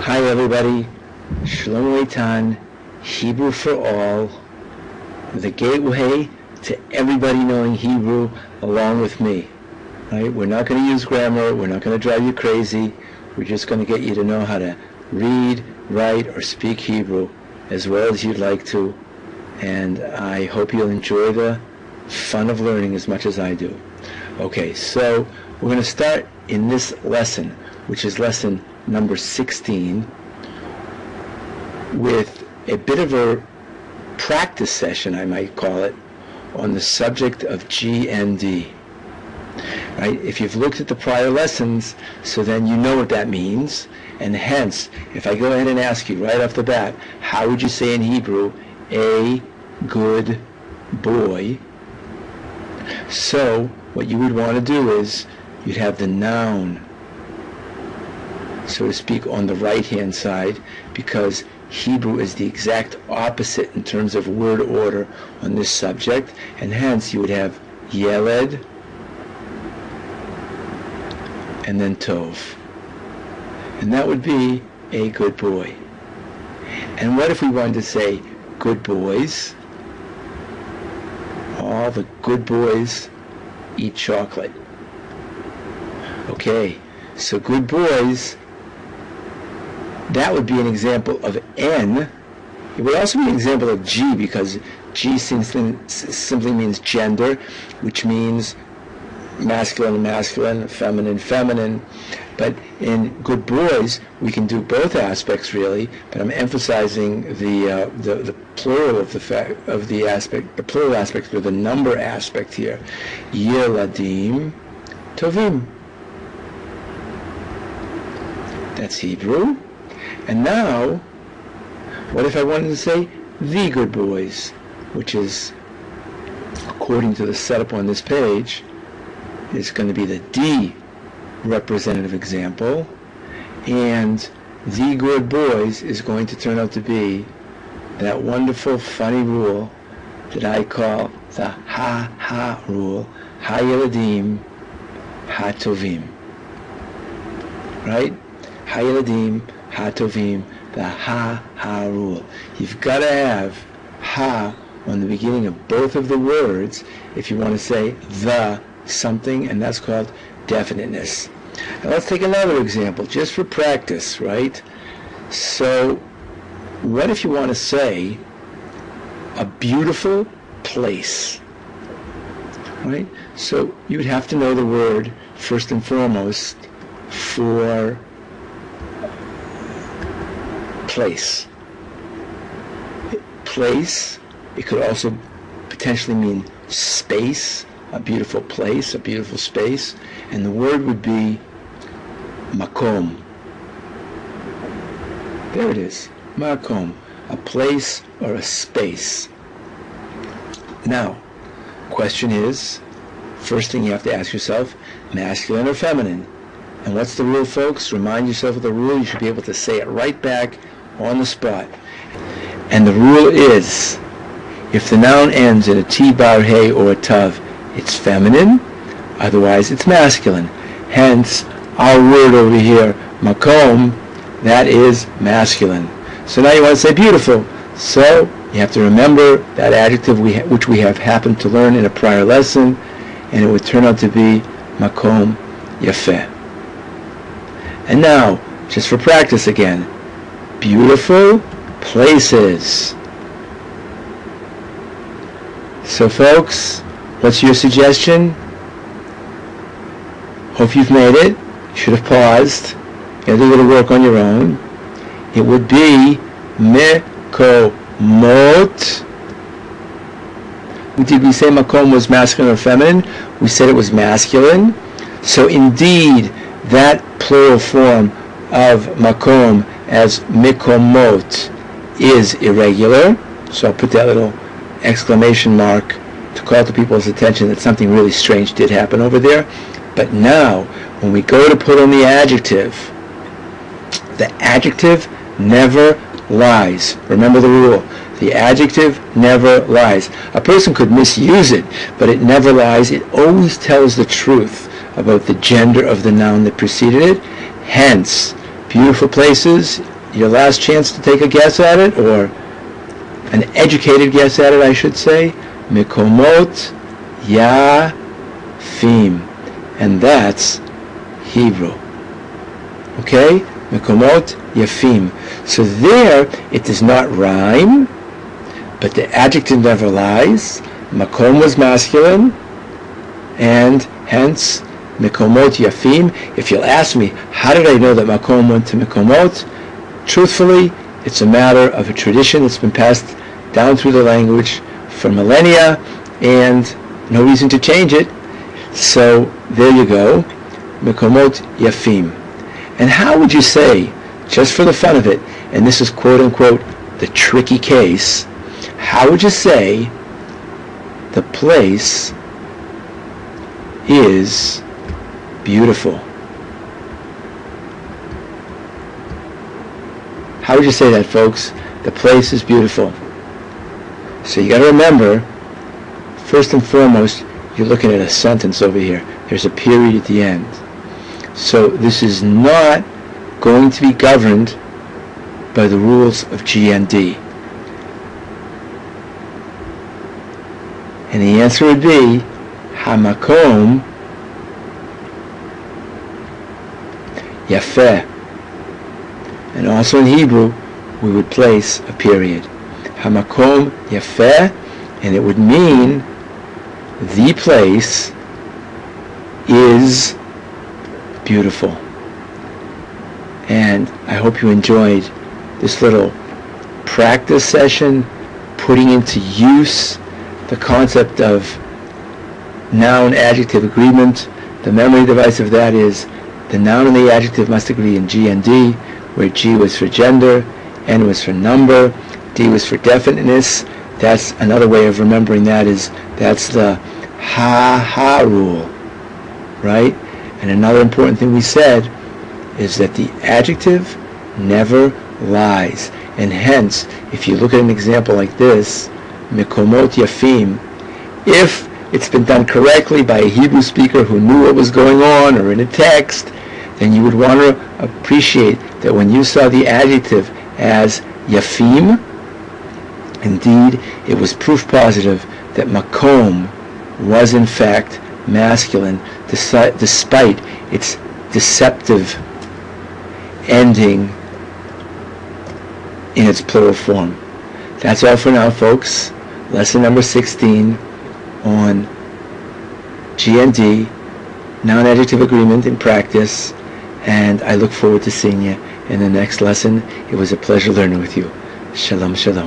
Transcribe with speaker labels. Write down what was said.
Speaker 1: Hi everybody, Shlomo Eitan, Hebrew for All, the gateway to everybody knowing Hebrew along with me. Right? We're not going to use grammar, we're not going to drive you crazy, we're just going to get you to know how to read, write, or speak Hebrew as well as you'd like to, and I hope you'll enjoy the fun of learning as much as I do. Okay, so we're going to start in this lesson, which is lesson number 16, with a bit of a practice session, I might call it, on the subject of GND. Right? If you've looked at the prior lessons, so then you know what that means, and hence, if I go ahead and ask you right off the bat, how would you say in Hebrew, a good boy? So, what you would want to do is, you'd have the noun, so to speak, on the right-hand side, because Hebrew is the exact opposite in terms of word order on this subject, and hence you would have Yeled and then Tov. And that would be a good boy. And what if we wanted to say good boys? All the good boys eat chocolate. Okay, so good boys, that would be an example of N. It would also be an example of G, because G simply means gender, which means masculine, masculine, feminine, feminine. But in good boys, we can do both aspects really. But I'm emphasizing the plural of the aspect, the plural aspect or the number aspect here. Yeladim tovim. That's Hebrew. And now, what if I wanted to say the good boys, which is, according to the setup on this page, is going to be the D representative example, and the good boys is going to turn out to be that wonderful, funny rule that I call the ha-ha rule, ha-yeladim, ha-tovim. Right? Ha-yeladim, ha-tovim, the ha-ha rule. You've got to have ha on the beginning of both of the words if you want to say the something, and that's called definiteness. Now let's take another example, just for practice, right? So, what if you want to say a beautiful place? Right? So, you would have to know the word, first and foremost, for place. Place, it could also potentially mean space, a beautiful place, a beautiful space, and the word would be makom. There it is, makom, a place or a space. Now, question is, first thing you have to ask yourself, masculine or feminine? And what's the rule, folks? Remind yourself of the rule. You should be able to say it right back on the spot. And the rule is, if the noun ends in a T bar hey or a tav, it's feminine, otherwise it's masculine. Hence, our word over here, makom, that is masculine. So now you want to say beautiful. So you have to remember that adjective which we have happened to learn in a prior lesson, and it would turn out to be makom yafeh. And now, just for practice again, beautiful places. So folks, what's your suggestion? Hope you've made it. You should have paused. You had a little work on your own. It would be mekomot. Did we say makom was masculine or feminine? We said it was masculine. So indeed, that plural form of makom as mekomot is irregular. So I'll put that little exclamation mark to call to people's attention that something really strange did happen over there. But now, when we go to put in the adjective never lies. Remember the rule. The adjective never lies. A person could misuse it, but it never lies. It always tells the truth about the gender of the noun that preceded it. Hence, beautiful places. Your last chance to take a guess at it, or an educated guess at it, I should say. Mekomot Yafim. And that's Hebrew. Okay? Mekomot Yafim. So there, it does not rhyme, but the adjective never lies. Makom was masculine, and hence Mekomot Yafim. If you'll ask me, how did I know that Makom went to Mekomot? Truthfully, it's a matter of a tradition that's been passed down through the language for millennia, and no reason to change it. So there you go, Mekomot Yafim. And how would you say, just for the fun of it, and this is quote-unquote the tricky case, how would you say the place is beautiful? How would you say that, folks? The place is beautiful. So you got to remember, first and foremost, you're looking at a sentence over here. There's a period at the end. So this is not going to be governed by the rules of GND. And the answer would be Hamakom Yafeh. And also in Hebrew, we would place a period. Hamakom Yafeh, and it would mean the place is beautiful. And I hope you enjoyed this little practice session, putting into use the concept of noun-adjective agreement. The memory device of that is the noun and the adjective must agree in G and D, where G was for gender, N was for number, D was for definiteness. That's another way of remembering that is that's the ha-ha rule, right? And another important thing we said is that the adjective never lies. And hence, if you look at an example like this, Mekomot Yafim, if it's been done correctly by a Hebrew speaker who knew what was going on or in a text, then you would want to appreciate that when you saw the adjective as Yafim, indeed, it was proof positive that Makom was in fact masculine, despite its deceptive ending in its plural form. That's all for now, folks. Lesson number 16 on GND, noun-adjective agreement in practice, and I look forward to seeing you in the next lesson. It was a pleasure learning with you. Shalom, shalom.